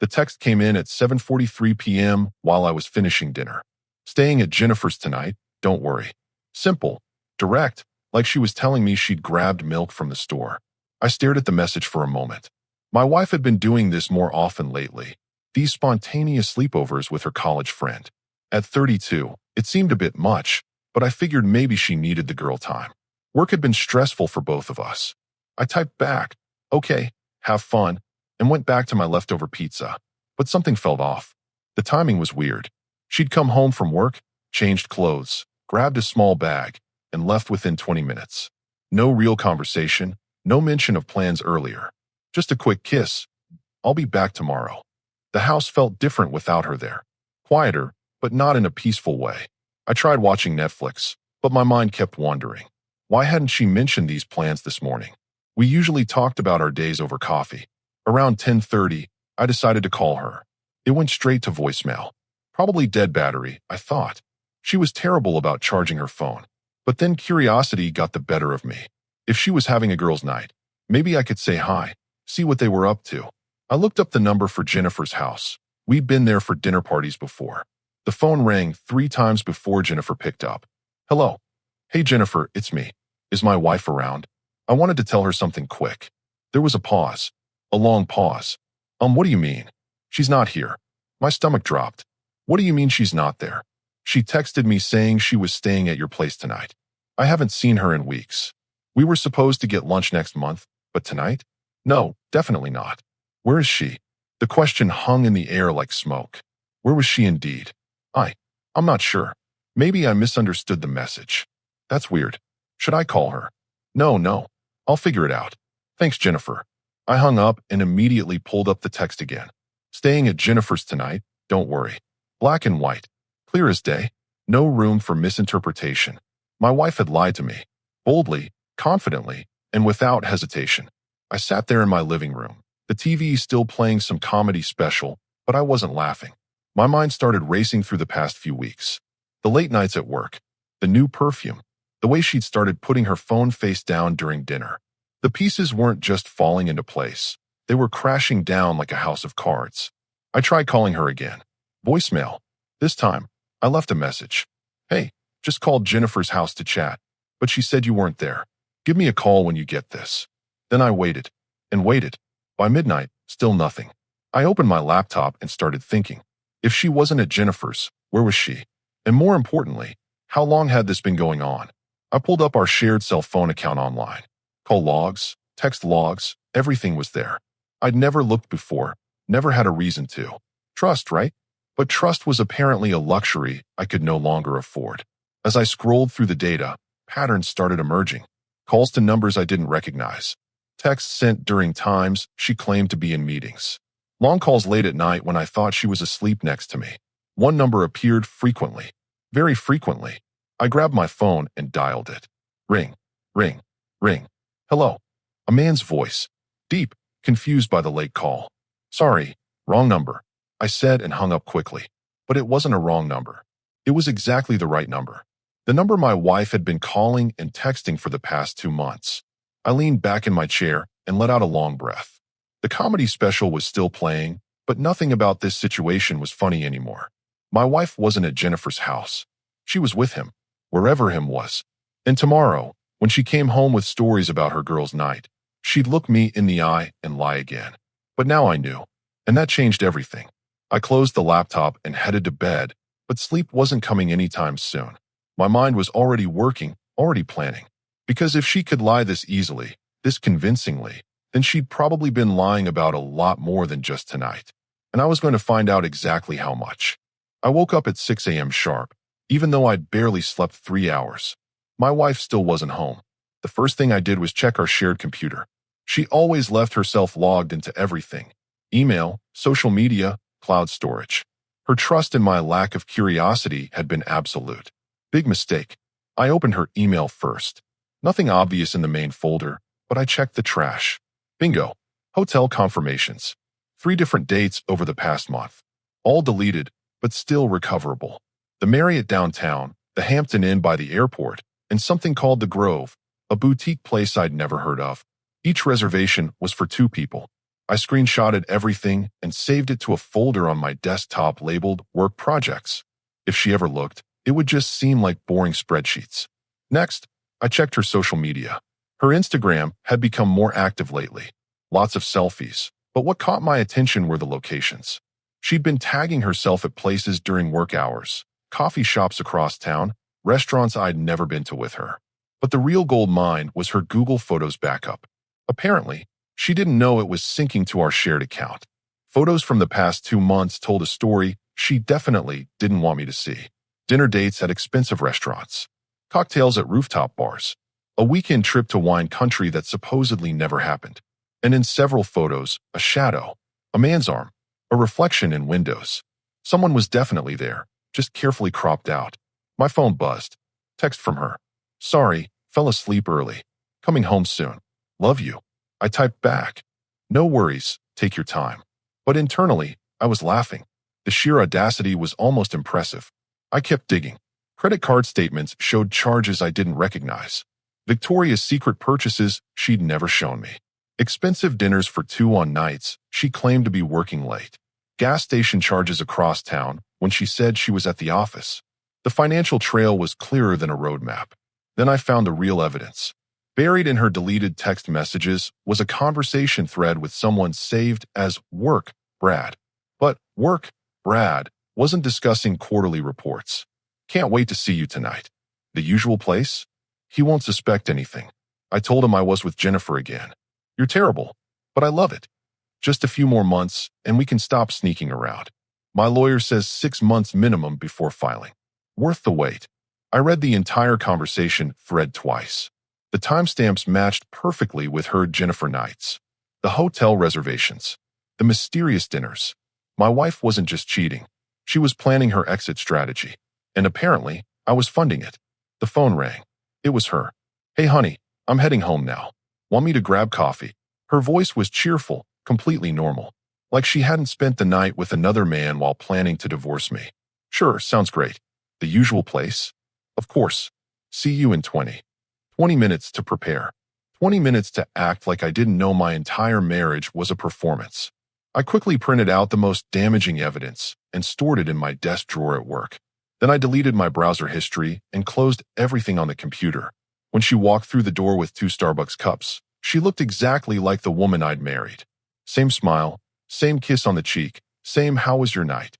The text came in at 7:43 p.m. while I was finishing dinner. Staying at Jennifer's tonight, don't worry. Simple, direct, like she was telling me she'd grabbed milk from the store. I stared at the message for a moment. My wife had been doing this more often lately, these spontaneous sleepovers with her college friend. At 32, it seemed a bit much, but I figured maybe she needed the girl time. Work had been stressful for both of us. I typed back, okay, have fun, and went back to my leftover pizza. But something felt off. The timing was weird. She'd come home from work, changed clothes, grabbed a small bag, and left within 20 minutes. No real conversation, no mention of plans earlier. Just a quick kiss. I'll be back tomorrow. The house felt different without her there. Quieter, but not in a peaceful way. I tried watching Netflix, but my mind kept wandering. Why hadn't she mentioned these plans this morning? We usually talked about our days over coffee. Around 10:30, I decided to call her. It went straight to voicemail. Probably dead battery, I thought. She was terrible about charging her phone. But then curiosity got the better of me. If she was having a girls' night, maybe I could say hi, see what they were up to. I looked up the number for Jennifer's house. We'd been there for dinner parties before. The phone rang 3 times before Jennifer picked up. Hello. Hey Jennifer, it's me. Is my wife around? I wanted to tell her something quick. There was a pause. A long pause. What do you mean? She's not here. My stomach dropped. What do you mean she's not there? She texted me saying she was staying at your place tonight. I haven't seen her in weeks. We were supposed to get lunch next month, but tonight? No, definitely not. Where is she? The question hung in the air like smoke. Where was she indeed? I'm not sure. Maybe I misunderstood the message. That's weird. Should I call her? No. I'll figure it out. Thanks, Jennifer. I hung up and immediately pulled up the text again. Staying at Jennifer's tonight, don't worry. Black and white. Clear as day. No room for misinterpretation. My wife had lied to me. Boldly, confidently, and without hesitation. I sat there in my living room. The TV still playing some comedy special, but I wasn't laughing. My mind started racing through the past few weeks. The late nights at work. The new perfume. The way she'd started putting her phone face down during dinner. The pieces weren't just falling into place. They were crashing down like a house of cards. I tried calling her again. Voicemail. This time, I left a message. Hey, just called Jennifer's house to chat, but she said you weren't there. Give me a call when you get this. Then I waited and waited. By midnight, still nothing. I opened my laptop and started thinking. If she wasn't at Jennifer's, where was she? And more importantly, how long had this been going on? I pulled up our shared cell phone account online. Call logs, text logs, everything was there. I'd never looked before, never had a reason to. Trust, right? But trust was apparently a luxury I could no longer afford. As I scrolled through the data, patterns started emerging. Calls to numbers I didn't recognize. Texts sent during times she claimed to be in meetings. Long calls late at night when I thought she was asleep next to me. One number appeared frequently. Very frequently. I grabbed my phone and dialed it. Ring. Ring. Ring. Hello. A man's voice. Deep, confused by the late call. Sorry, wrong number. I said and hung up quickly. But it wasn't a wrong number. It was exactly the right number. The number my wife had been calling and texting for the past 2 months. I leaned back in my chair and let out a long breath. The comedy special was still playing, but nothing about this situation was funny anymore. My wife wasn't at Jennifer's house. She was with him, wherever him was. And tomorrow, when she came home with stories about her girls' night, she'd look me in the eye and lie again. But now I knew, and that changed everything. I closed the laptop and headed to bed, but sleep wasn't coming anytime soon. My mind was already working, already planning. Because if she could lie this easily, this convincingly, then she'd probably been lying about a lot more than just tonight. And I was going to find out exactly how much. I woke up at 6 a.m. sharp, even though I'd barely slept 3 hours. My wife still wasn't home. The first thing I did was check our shared computer. She always left herself logged into everything. Email, social media, cloud storage. Her trust in my lack of curiosity had been absolute. Big mistake. I opened her email first. Nothing obvious in the main folder, but I checked the trash. Bingo. Hotel confirmations. 3 different dates over the past month. All deleted, but still recoverable. The Marriott downtown, the Hampton Inn by the airport, and something called The Grove, a boutique place I'd never heard of. Each reservation was for 2 people. I screenshotted everything and saved it to a folder on my desktop labeled Work Projects. If she ever looked, it would just seem like boring spreadsheets. Next, I checked her social media. Her Instagram had become more active lately. Lots of selfies. But what caught my attention were the locations. She'd been tagging herself at places during work hours, coffee shops across town, restaurants I'd never been to with her. But the real gold mine was her Google Photos backup. Apparently, she didn't know it was syncing to our shared account. Photos from the past 2 months told a story she definitely didn't want me to see. Dinner dates at expensive restaurants, cocktails at rooftop bars, a weekend trip to wine country that supposedly never happened. And in several photos, a shadow, a man's arm, a reflection in windows. Someone was definitely there, just carefully cropped out. My phone buzzed. Text from her. Sorry, fell asleep early. Coming home soon. Love you. I typed back. No worries, take your time. But internally, I was laughing. The sheer audacity was almost impressive. I kept digging. Credit card statements showed charges I didn't recognize. Victoria's Secret purchases she'd never shown me. Expensive dinners for 2 on nights she claimed to be working late. Gas station charges across town when she said she was at the office. The financial trail was clearer than a roadmap. Then I found the real evidence. Buried in her deleted text messages was a conversation thread with someone saved as Work Brad. But Work Brad wasn't discussing quarterly reports. Can't wait to see you tonight. The usual place? He won't suspect anything. I told him I was with Jennifer again. You're terrible, but I love it. Just a few more months, and we can stop sneaking around. My lawyer says 6 months minimum before filing. Worth the wait. I read the entire conversation thread twice. The timestamps matched perfectly with her Jennifer nights. The hotel reservations. The mysterious dinners. My wife wasn't just cheating. She was planning her exit strategy. And apparently, I was funding it. The phone rang. It was her. Hey honey, I'm heading home now. Want me to grab coffee? Her voice was cheerful, completely normal. Like she hadn't spent the night with another man while planning to divorce me. Sure, sounds great. The usual place? Of course. See you in 20 minutes to prepare. 20 minutes to act like I didn't know my entire marriage was a performance. I quickly printed out the most damaging evidence and stored it in my desk drawer at work. Then I deleted my browser history and closed everything on the computer. When she walked through the door with 2 Starbucks cups, she looked exactly like the woman I'd married. Same smile, same kiss on the cheek, same "How was your night?"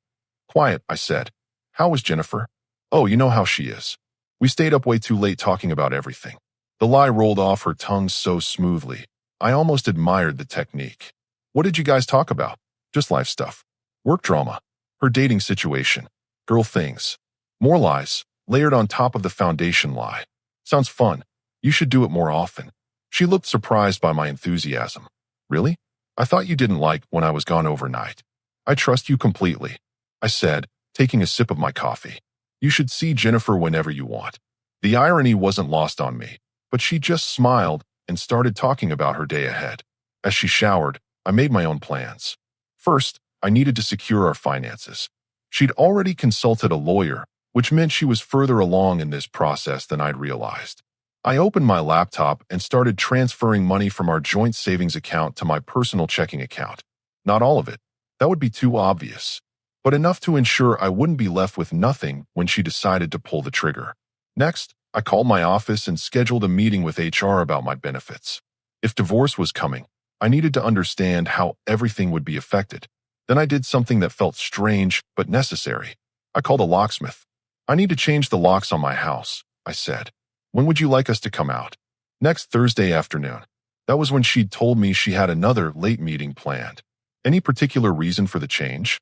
Quiet, I said. How was Jennifer? Oh, you know how she is. We stayed up way too late talking about everything. The lie rolled off her tongue so smoothly. I almost admired the technique. What did you guys talk about? Just life stuff. Work drama. Her dating situation. Girl things. More lies, layered on top of the foundation lie. Sounds fun. You should do it more often. She looked surprised by my enthusiasm. Really? I thought you didn't like when I was gone overnight. I trust you completely, I said, taking a sip of my coffee. You should see Jennifer whenever you want. The irony wasn't lost on me, but she just smiled and started talking about her day ahead. As she showered, I made my own plans. First, I needed to secure our finances. She'd already consulted a lawyer, which meant she was further along in this process than I'd realized. I opened my laptop and started transferring money from our joint savings account to my personal checking account. Not all of it. That would be too obvious. But enough to ensure I wouldn't be left with nothing when she decided to pull the trigger. Next, I called my office and scheduled a meeting with HR about my benefits. If divorce was coming, I needed to understand how everything would be affected. Then I did something that felt strange but necessary. I called a locksmith. I need to change the locks on my house, I said. When would you like us to come out? Next Thursday afternoon. That was when she'd told me she had another late meeting planned. Any particular reason for the change?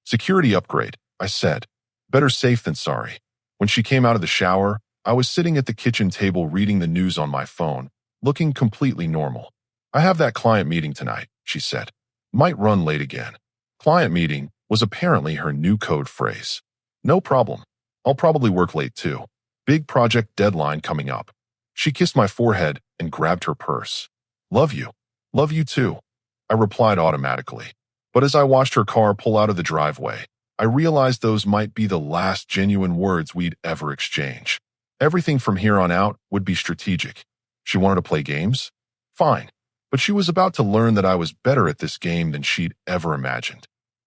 Security upgrade, I said. Better safe than sorry. When she came out of the shower, I was sitting at the kitchen table reading the news on my phone, looking completely normal. I have that client meeting tonight, she said. Might run late again. Client meeting was apparently her new code phrase. No problem. I'll probably work late too. Big project deadline coming up. She kissed my forehead and grabbed her purse. Love you. Love you too. I replied automatically. But as I watched her car pull out of the driveway, I realized those might be the last genuine words we'd ever exchange. Everything from here on out would be strategic. She wanted to play games? Fine. But she was about to learn that I was better at this game than she'd ever imagined.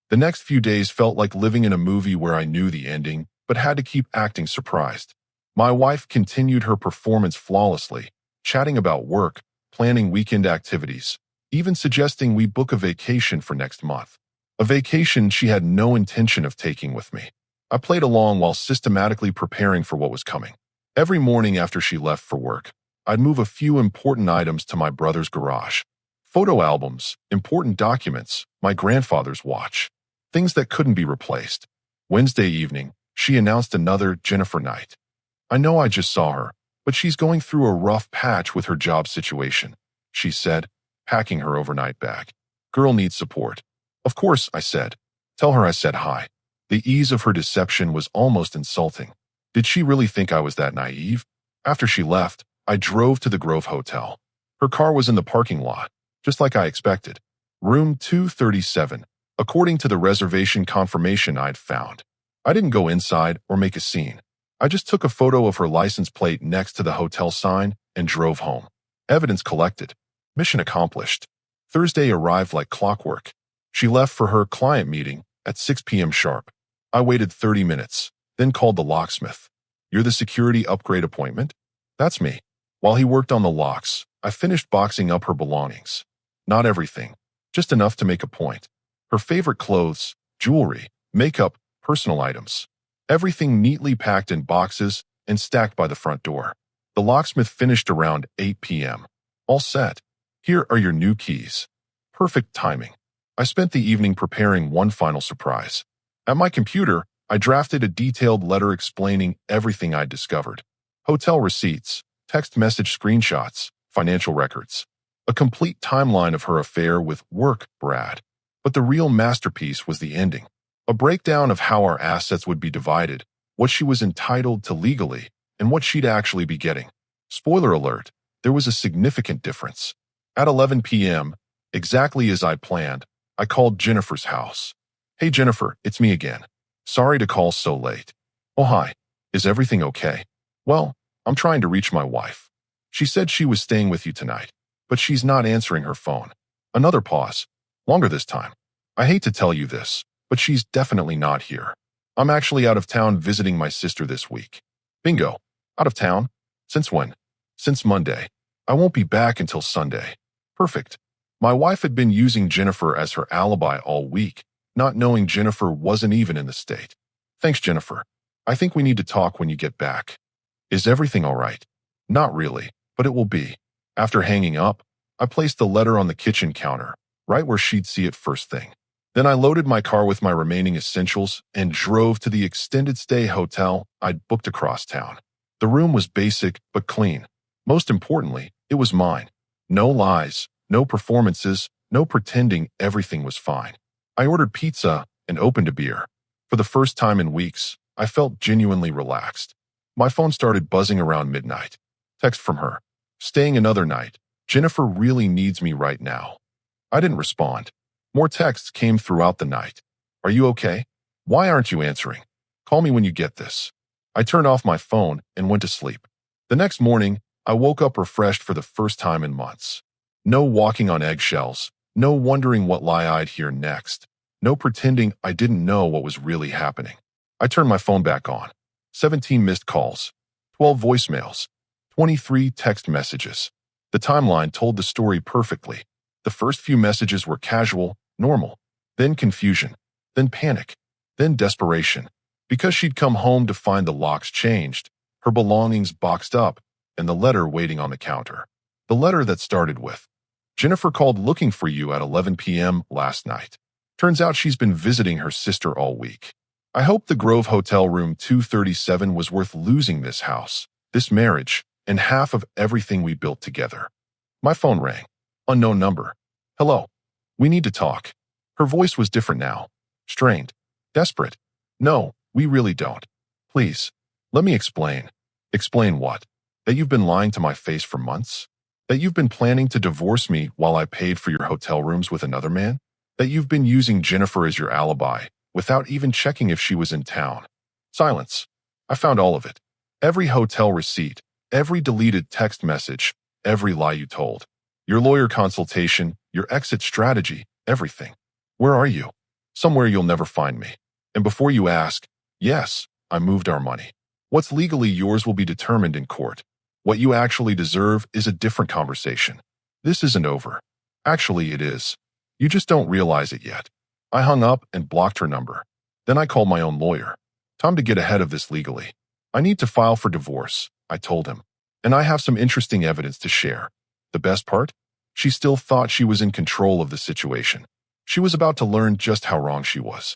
The next few days felt like living in a movie where I knew the ending, but had to keep acting surprised. My wife continued her performance flawlessly, chatting about work, planning weekend activities, even suggesting we book a vacation for next month. A vacation she had no intention of taking with me. I played along while systematically preparing for what was coming. Every morning after she left for work, I'd move a few important items to my brother's garage. Photo albums, important documents, my grandfather's watch. Things that couldn't be replaced. Wednesday evening, she announced another Jennifer night. I know I just saw her, but she's going through a rough patch with her job situation, she said, packing her overnight bag. Girl needs support. Of course, I said. Tell her I said hi. The ease of her deception was almost insulting. Did she really think I was that naive? After she left, I drove to the Grove Hotel. Her car was in the parking lot, just like I expected. Room 237, according to the reservation confirmation I'd found. I didn't go inside or make a scene. I just took a photo of her license plate next to the hotel sign and drove home. Evidence collected. Mission accomplished. Thursday arrived like clockwork. She left for her client meeting at 6 p.m. sharp. I waited 30 minutes, then called the locksmith. You're the security upgrade appointment? That's me. While he worked on the locks, I finished boxing up her belongings. Not everything, just enough to make a point. Her favorite clothes, jewelry, makeup, personal items. Everything neatly packed in boxes and stacked by the front door. The locksmith finished around 8 p.m. All set. Here are your new keys. Perfect timing. I spent the evening preparing one final surprise. At my computer, I drafted a detailed letter explaining everything I'd discovered. Hotel receipts, text message screenshots, financial records. A complete timeline of her affair with work, Brad. But the real masterpiece was the ending. A breakdown of how our assets would be divided, what she was entitled to legally, and what she'd actually be getting. Spoiler alert, there was a significant difference. At 11 p.m., exactly as I'd planned, I called Jennifer's house. Hey Jennifer, it's me again. Sorry to call so late. Oh hi, is everything okay? Well, I'm trying to reach my wife. She said she was staying with you tonight, but she's not answering her phone. Another pause. Longer this time. I hate to tell you this, but she's definitely not here. I'm actually out of town visiting my sister this week. Bingo. Out of town? Since when? Since Monday. I won't be back until Sunday. Perfect. My wife had been using Jennifer as her alibi all week, not knowing Jennifer wasn't even in the state. Thanks, Jennifer. I think we need to talk when you get back. Is everything all right? Not really, but it will be. After hanging up, I placed the letter on the kitchen counter, right where she'd see it first thing. Then I loaded my car with my remaining essentials and drove to the extended stay hotel I'd booked across town. The room was basic but clean. Most importantly, it was mine. No lies, no performances, no pretending everything was fine. I ordered pizza and opened a beer. For the first time in weeks, I felt genuinely relaxed. My phone started buzzing around midnight. Text from her. Staying another night. Jennifer really needs me right now. I didn't respond. More texts came throughout the night. Are you okay? Why aren't you answering? Call me when you get this. I turned off my phone and went to sleep. The next morning, I woke up refreshed for the first time in months. No walking on eggshells. No wondering what lie I'd hear next. No pretending I didn't know what was really happening. I turned my phone back on. 17 missed calls. 12 voicemails. 23 text messages. The timeline told the story perfectly. The first few messages were casual, normal, then confusion, then panic, then desperation. Because she'd come home to find the locks changed, her belongings boxed up, and the letter waiting on the counter. The letter that started with, Jennifer called looking for you at 11 p.m. last night. Turns out she's been visiting her sister all week. I hope the Grove Hotel Room 237 was worth losing this house, this marriage, and half of everything we built together. My phone rang. Unknown number. Hello. We need to talk. Her voice was different now. Strained. Desperate. No, we really don't. Please. Let me explain. Explain what? That you've been lying to my face for months? That you've been planning to divorce me while I paid for your hotel rooms with another man? That you've been using Jennifer as your alibi, without even checking if she was in town? Silence. I found all of it. Every hotel receipt, every deleted text message, every lie you told. Your lawyer consultation, your exit strategy, everything. Where are you? Somewhere you'll never find me. And before you ask, yes, I moved our money. What's legally yours will be determined in court. What you actually deserve is a different conversation. This isn't over. Actually, it is. You just don't realize it yet. I hung up and blocked her number. Then I called my own lawyer. Time to get ahead of this legally. I need to file for divorce, I told him. And I have some interesting evidence to share. The best part? She still thought she was in control of the situation. She was about to learn just how wrong she was.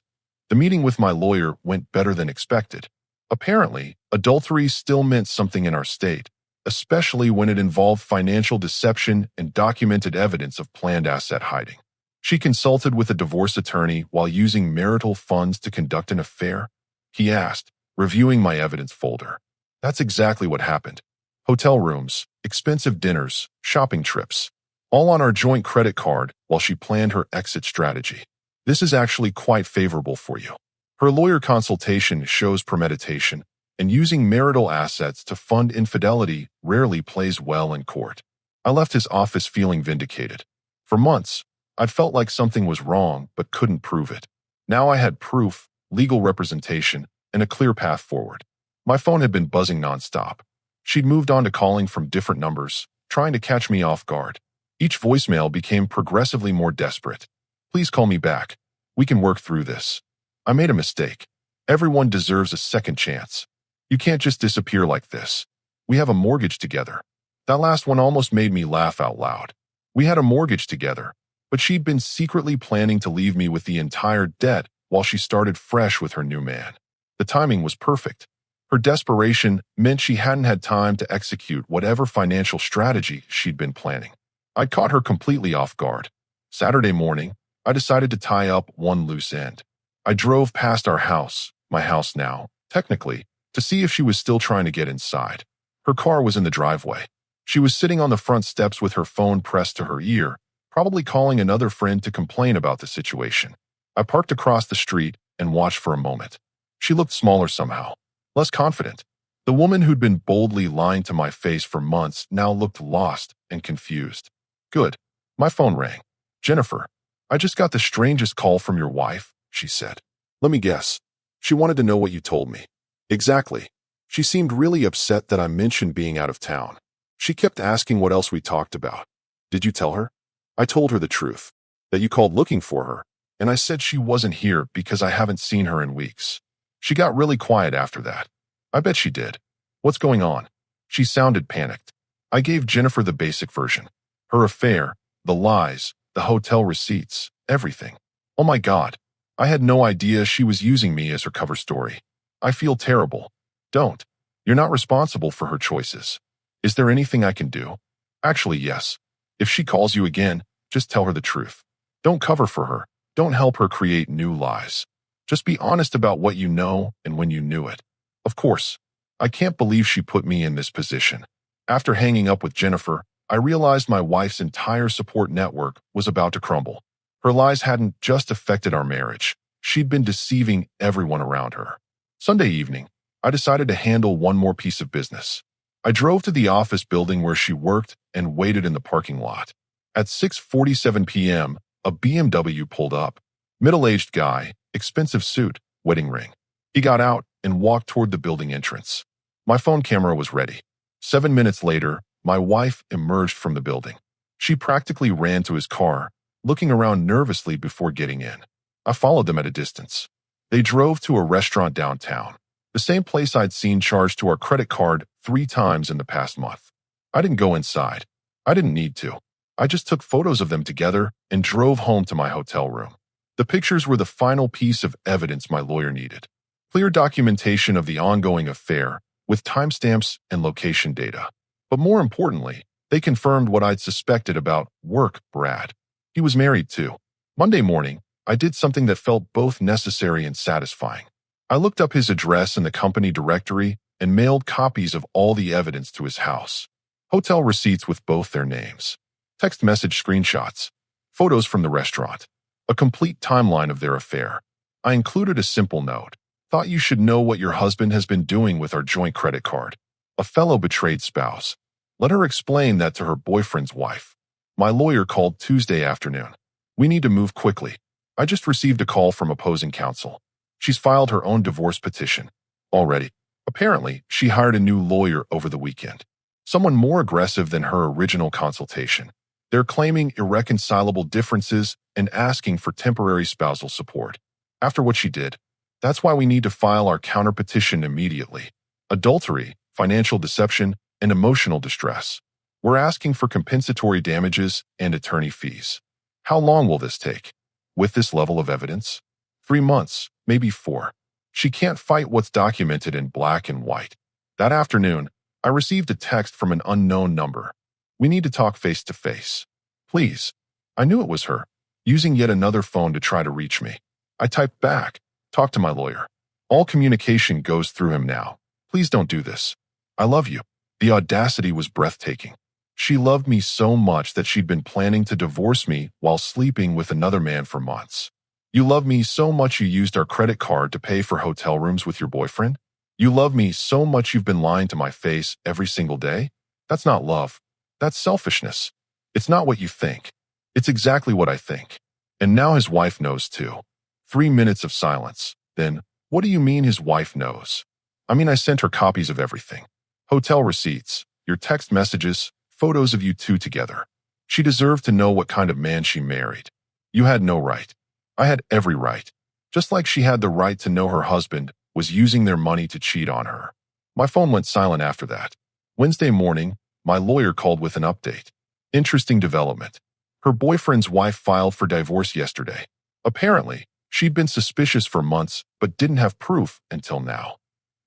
The meeting with my lawyer went better than expected. Apparently, adultery still meant something in our state, especially when it involved financial deception and documented evidence of planned asset hiding. She consulted with a divorce attorney while using marital funds to conduct an affair? He asked, reviewing my evidence folder. That's exactly what happened. Hotel rooms, expensive dinners, shopping trips, all on our joint credit card while she planned her exit strategy. This is actually quite favorable for you. Her lawyer consultation shows premeditation, and using marital assets to fund infidelity rarely plays well in court. I left his office feeling vindicated. For months, I'd felt like something was wrong but couldn't prove it. Now I had proof, legal representation, and a clear path forward. My phone had been buzzing nonstop. She'd moved on to calling from different numbers, trying to catch me off guard. Each voicemail became progressively more desperate. Please call me back. We can work through this. I made a mistake. Everyone deserves a second chance. You can't just disappear like this. We have a mortgage together. That last one almost made me laugh out loud. We had a mortgage together, but she'd been secretly planning to leave me with the entire debt while she started fresh with her new man. The timing was perfect. Her desperation meant she hadn't had time to execute whatever financial strategy she'd been planning. I caught her completely off guard. Saturday morning, I decided to tie up one loose end. I drove past our house, my house now, technically, to see if she was still trying to get inside. Her car was in the driveway. She was sitting on the front steps with her phone pressed to her ear, probably calling another friend to complain about the situation. I parked across the street and watched for a moment. She looked smaller somehow, less confident. The woman who'd been boldly lying to my face for months now looked lost and confused. Good. My phone rang. Jennifer, I just got the strangest call from your wife, she said. Let me guess. She wanted to know what you told me. Exactly. She seemed really upset that I mentioned being out of town. She kept asking what else we talked about. Did you tell her? I told her the truth, that you called looking for her, and I said she wasn't here because I haven't seen her in weeks. She got really quiet after that. I bet she did. What's going on? She sounded panicked. I gave Jennifer the basic version. Her affair, the lies, the hotel receipts, everything. Oh my God. I had no idea she was using me as her cover story. I feel terrible. Don't. You're not responsible for her choices. Is there anything I can do? Actually, yes. If she calls you again, just tell her the truth. Don't cover for her. Don't help her create new lies. Just be honest about what you know and when you knew it. Of course, I can't believe she put me in this position. After hanging up with Jennifer, I realized my wife's entire support network was about to crumble. Her lies hadn't just affected our marriage. She'd been deceiving everyone around her. Sunday evening, I decided to handle one more piece of business. I drove to the office building where she worked and waited in the parking lot. At 6:47 p.m., a BMW pulled up. Middle-aged guy, expensive suit, wedding ring. He got out and walked toward the building entrance. My phone camera was ready. 7 minutes later, my wife emerged from the building. She practically ran to his car, looking around nervously before getting in. I followed them at a distance. They drove to a restaurant downtown, the same place I'd seen charged to our credit card 3 times in the past month. I didn't go inside. I didn't need to. I just took photos of them together and drove home to my hotel room. The pictures were the final piece of evidence my lawyer needed. Clear documentation of the ongoing affair with timestamps and location data. But more importantly, they confirmed what I'd suspected about work Brad. He was married too. Monday morning, I did something that felt both necessary and satisfying. I looked up his address in the company directory and mailed copies of all the evidence to his house. Hotel receipts with both their names, text message screenshots, photos from the restaurant, a complete timeline of their affair. I included a simple note. Thought you should know what your husband has been doing with our joint credit card. A fellow betrayed spouse. Let her explain that to her boyfriend's wife. My lawyer called Tuesday afternoon. We need to move quickly. I just received a call from opposing counsel. She's filed her own divorce petition. Already. Apparently, she hired a new lawyer over the weekend. Someone more aggressive than her original consultation. They're claiming irreconcilable differences and asking for temporary spousal support. After what she did, that's why we need to file our counterpetition immediately. Adultery, financial deception, and emotional distress. We're asking for compensatory damages and attorney fees. How long will this take? With this level of evidence? 3 months, maybe 4. She can't fight what's documented in black and white. That afternoon, I received a text from an unknown number. We need to talk face to face. Please. I knew it was her, using yet another phone to try to reach me. I typed back, talk to my lawyer. All communication goes through him now. Please don't do this. I love you. The audacity was breathtaking. She loved me so much that she'd been planning to divorce me while sleeping with another man for months. You love me so much you used our credit card to pay for hotel rooms with your boyfriend? You love me so much you've been lying to my face every single day? That's not love. That's selfishness. It's not what you think. It's exactly what I think. And now his wife knows too. 3 minutes of silence. Then, what do you mean his wife knows? I mean, I sent her copies of everything. Hotel receipts, your text messages, photos of you two together. She deserved to know what kind of man she married. You had no right. I had every right. Just like she had the right to know her husband was using their money to cheat on her. My phone went silent after that. Wednesday morning, my lawyer called with an update. Interesting development. Her boyfriend's wife filed for divorce yesterday. Apparently, she'd been suspicious for months but didn't have proof until now.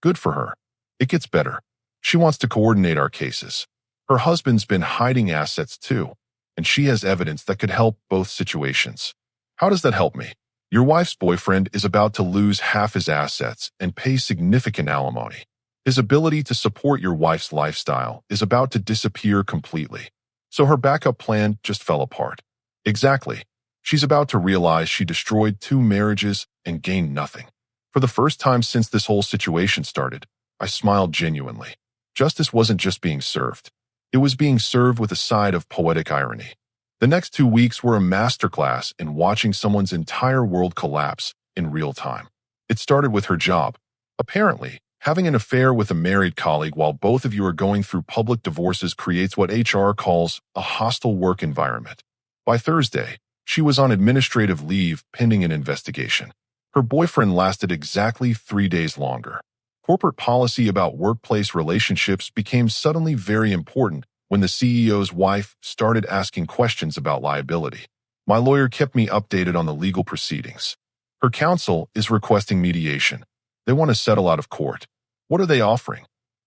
Good for her. It gets better. She wants to coordinate our cases. Her husband's been hiding assets too, and she has evidence that could help both situations. How does that help me? Your wife's boyfriend is about to lose half his assets and pay significant alimony. His ability to support your wife's lifestyle is about to disappear completely. So her backup plan just fell apart. Exactly. She's about to realize she destroyed 2 marriages and gained nothing. For the first time since this whole situation started, I smiled genuinely. Justice wasn't just being served. It was being served with a side of poetic irony. The next 2 weeks were a masterclass in watching someone's entire world collapse in real time. It started with her job. Apparently, having an affair with a married colleague while both of you are going through public divorces creates what HR calls a hostile work environment. By Thursday, she was on administrative leave pending an investigation. Her boyfriend lasted exactly 3 days longer. Corporate policy about workplace relationships became suddenly very important when the CEO's wife started asking questions about liability. My lawyer kept me updated on the legal proceedings. Her counsel is requesting mediation. They want to settle out of court. What are they offering?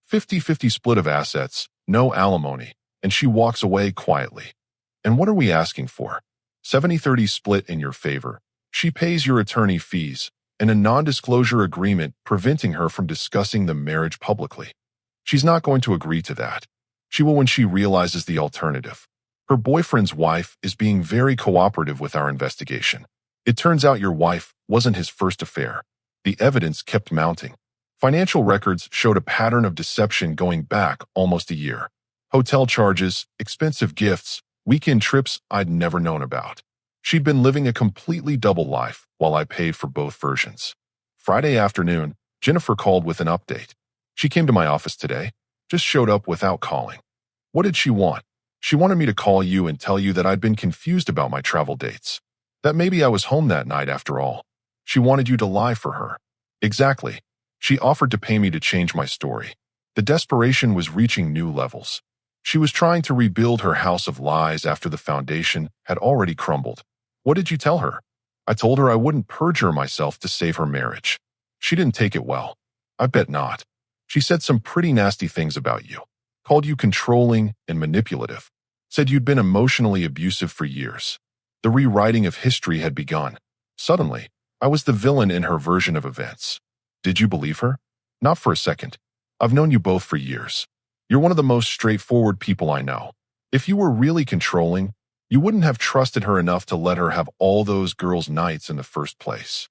50-50 split of assets, no alimony, and she walks away quietly. And what are we asking for? 70-30 split in your favor. She pays your attorney fees, and a non-disclosure agreement preventing her from discussing the marriage publicly. She's not going to agree to that. She will when she realizes the alternative. Her boyfriend's wife is being very cooperative with our investigation. It turns out your wife wasn't his first affair. The evidence kept mounting. Financial records showed a pattern of deception going back almost a year. Hotel charges, expensive gifts, weekend trips I'd never known about. She'd been living a completely double life while I paid for both versions. Friday afternoon, Jennifer called with an update. She came to my office today, just showed up without calling. What did she want? She wanted me to call you and tell you that I'd been confused about my travel dates. That maybe I was home that night after all. She wanted you to lie for her. Exactly. She offered to pay me to change my story. The desperation was reaching new levels. She was trying to rebuild her house of lies after the foundation had already crumbled. What did you tell her? I told her I wouldn't perjure myself to save her marriage. She didn't take it well. I bet not. She said some pretty nasty things about you. Called you controlling and manipulative. Said you'd been emotionally abusive for years. The rewriting of history had begun. Suddenly, I was the villain in her version of events. Did you believe her? Not for a second. I've known you both for years. You're one of the most straightforward people I know. If you were really controlling, you wouldn't have trusted her enough to let her have all those girls' nights in the first place.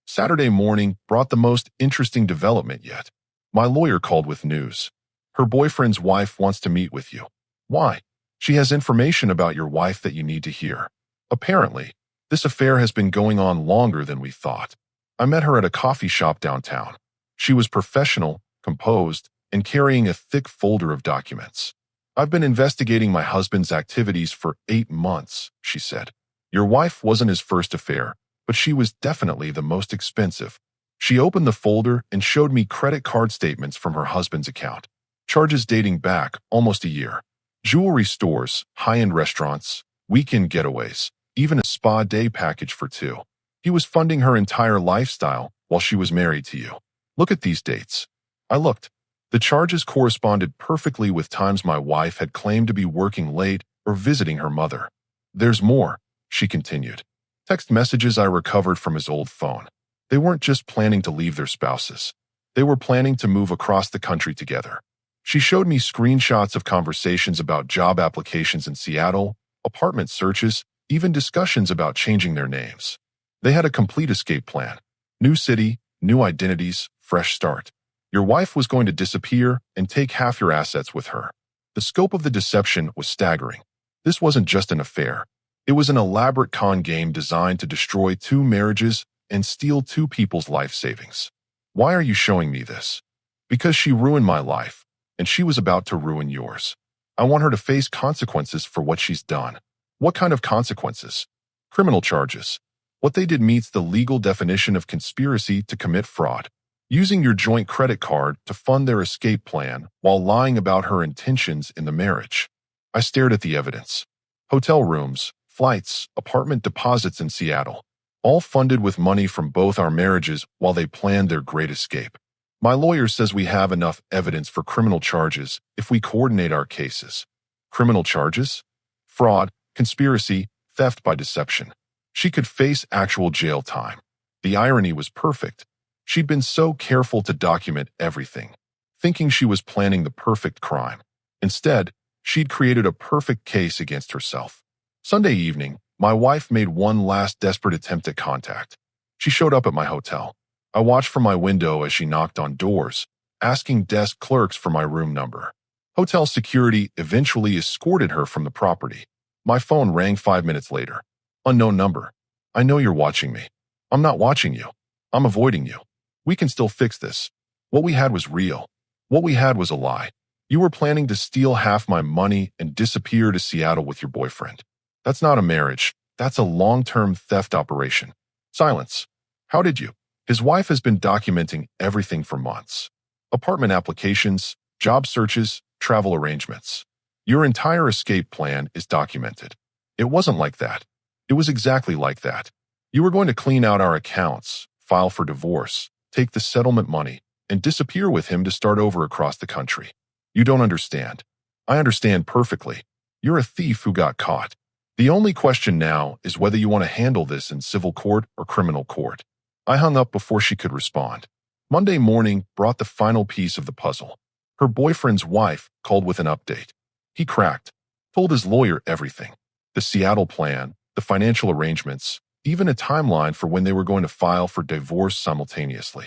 Saturday morning brought the most interesting development yet. My lawyer called with news. Her boyfriend's wife wants to meet with you. Why? She has information about your wife that you need to hear. Apparently, this affair has been going on longer than we thought. I met her at a coffee shop downtown. She was professional, composed, and carrying a thick folder of documents. I've been investigating my husband's activities for 8 months, she said. Your wife wasn't his first affair, but she was definitely the most expensive. She opened the folder and showed me credit card statements from her husband's account. Charges dating back almost a year. Jewelry stores, high-end restaurants, weekend getaways, even a spa day package for 2. He was funding her entire lifestyle while she was married to you. Look at these dates. I looked. The charges corresponded perfectly with times my wife had claimed to be working late or visiting her mother. There's more, she continued. Text messages I recovered from his old phone. They weren't just planning to leave their spouses. They were planning to move across the country together. She showed me screenshots of conversations about job applications in Seattle, apartment searches, even discussions about changing their names. They had a complete escape plan. New city, new identities, fresh start. Your wife was going to disappear and take half your assets with her. The scope of the deception was staggering. This wasn't just an affair. It was an elaborate con game designed to destroy 2 marriages and steal 2 people's life savings. Why are you showing me this? Because she ruined my life, and she was about to ruin yours. I want her to face consequences for what she's done. What kind of consequences? Criminal charges. What they did meets the legal definition of conspiracy to commit fraud. Using your joint credit card to fund their escape plan while lying about her intentions in the marriage. I stared at the evidence. Hotel rooms, flights, apartment deposits in Seattle, all funded with money from both our marriages while they planned their great escape. My lawyer says we have enough evidence for criminal charges if we coordinate our cases. Criminal charges? Fraud, conspiracy, theft by deception. She could face actual jail time. The irony was perfect. She'd been so careful to document everything, thinking she was planning the perfect crime. Instead, she'd created a perfect case against herself. Sunday evening, my wife made one last desperate attempt at contact. She showed up at my hotel. I watched from my window as she knocked on doors, asking desk clerks for my room number. Hotel security eventually escorted her from the property. My phone rang 5 minutes later. Unknown number. I know you're watching me. I'm not watching you. I'm avoiding you. We can still fix this. What we had was real. What we had was a lie. You were planning to steal half my money and disappear to Seattle with your boyfriend. That's not a marriage. That's a long-term theft operation. Silence. How did you? His wife has been documenting everything for months. Apartment applications, job searches, travel arrangements. Your entire escape plan is documented. It wasn't like that. It was exactly like that. You were going to clean out our accounts, file for divorce, take the settlement money, and disappear with him to start over across the country. You don't understand. I understand perfectly. You're a thief who got caught. The only question now is whether you want to handle this in civil court or criminal court. I hung up before she could respond. Monday morning brought the final piece of the puzzle. Her boyfriend's wife called with an update. He cracked, told his lawyer everything. The Seattle plan, the financial arrangements, even a timeline for when they were going to file for divorce simultaneously.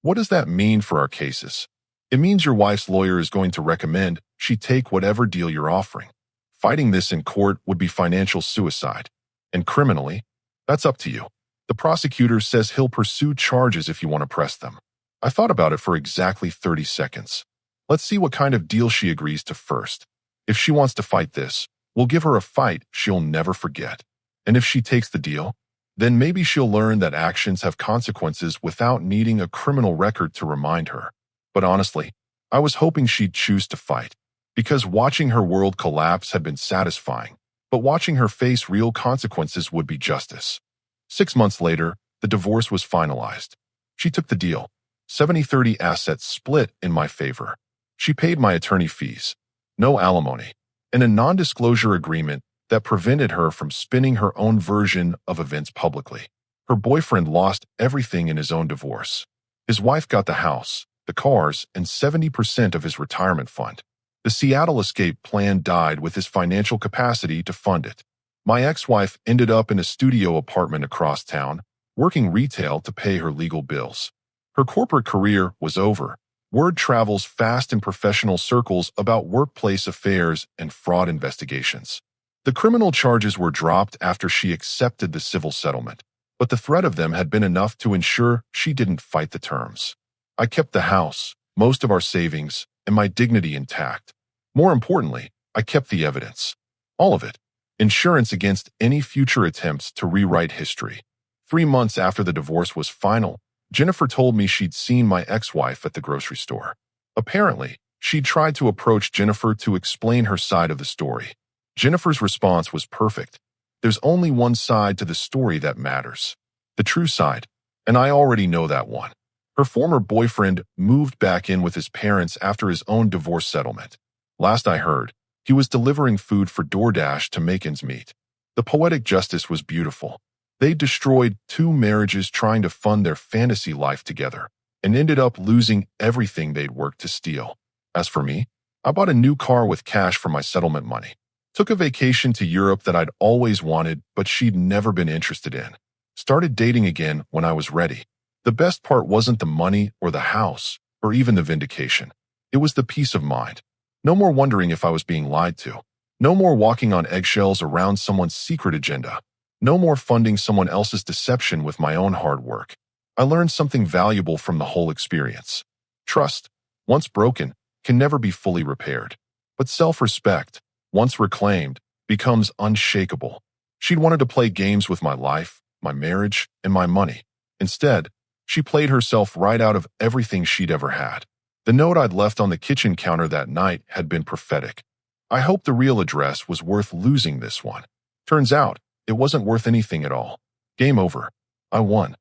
What does that mean for our cases? It means your wife's lawyer is going to recommend she take whatever deal you're offering. Fighting this in court would be financial suicide. And criminally, that's up to you. The prosecutor says he'll pursue charges if you want to press them. I thought about it for exactly 30 seconds. Let's see what kind of deal she agrees to first. If she wants to fight this, we'll give her a fight she'll never forget. And if she takes the deal, then maybe she'll learn that actions have consequences without needing a criminal record to remind her. But honestly, I was hoping she'd choose to fight, because watching her world collapse had been satisfying, but watching her face real consequences would be justice. 6 months later, the divorce was finalized. She took the deal. 70-30 assets split in my favor. She paid my attorney fees, no alimony, and a non-disclosure agreement that prevented her from spinning her own version of events publicly. Her boyfriend lost everything in his own divorce. His wife got the house, the cars, and 70% of his retirement fund. The Seattle escape plan died with his financial capacity to fund it. My ex-wife ended up in a studio apartment across town, working retail to pay her legal bills. Her corporate career was over, Word travels fast in professional circles about workplace affairs and fraud investigations. The criminal charges were dropped after she accepted the civil settlement, but the threat of them had been enough to ensure she didn't fight the terms. I kept the house, most of our savings, and my dignity intact. More importantly, I kept the evidence. All of it. Insurance against any future attempts to rewrite history. 3 months after the divorce was final, Jennifer told me she'd seen my ex-wife at the grocery store. Apparently, she'd tried to approach Jennifer to explain her side of the story. Jennifer's response was perfect. There's only one side to the story that matters. The true side. And I already know that one. Her former boyfriend moved back in with his parents after his own divorce settlement. Last I heard, he was delivering food for DoorDash to make ends meet. The poetic justice was beautiful. They destroyed 2 marriages trying to fund their fantasy life together and ended up losing everything they'd worked to steal. As for me, I bought a new car with cash from my settlement money. Took a vacation to Europe that I'd always wanted, but she'd never been interested in. Started dating again when I was ready. The best part wasn't the money or the house or even the vindication. It was the peace of mind. No more wondering if I was being lied to. No more walking on eggshells around someone's secret agenda. No more funding someone else's deception with my own hard work. I learned something valuable from the whole experience. Trust, once broken, can never be fully repaired. But self-respect, once reclaimed, becomes unshakable. She'd wanted to play games with my life, my marriage, and my money. Instead, she played herself right out of everything she'd ever had. The note I'd left on the kitchen counter that night had been prophetic. I hoped the real address was worth losing this one. Turns out, it wasn't worth anything at all. Game over. I won.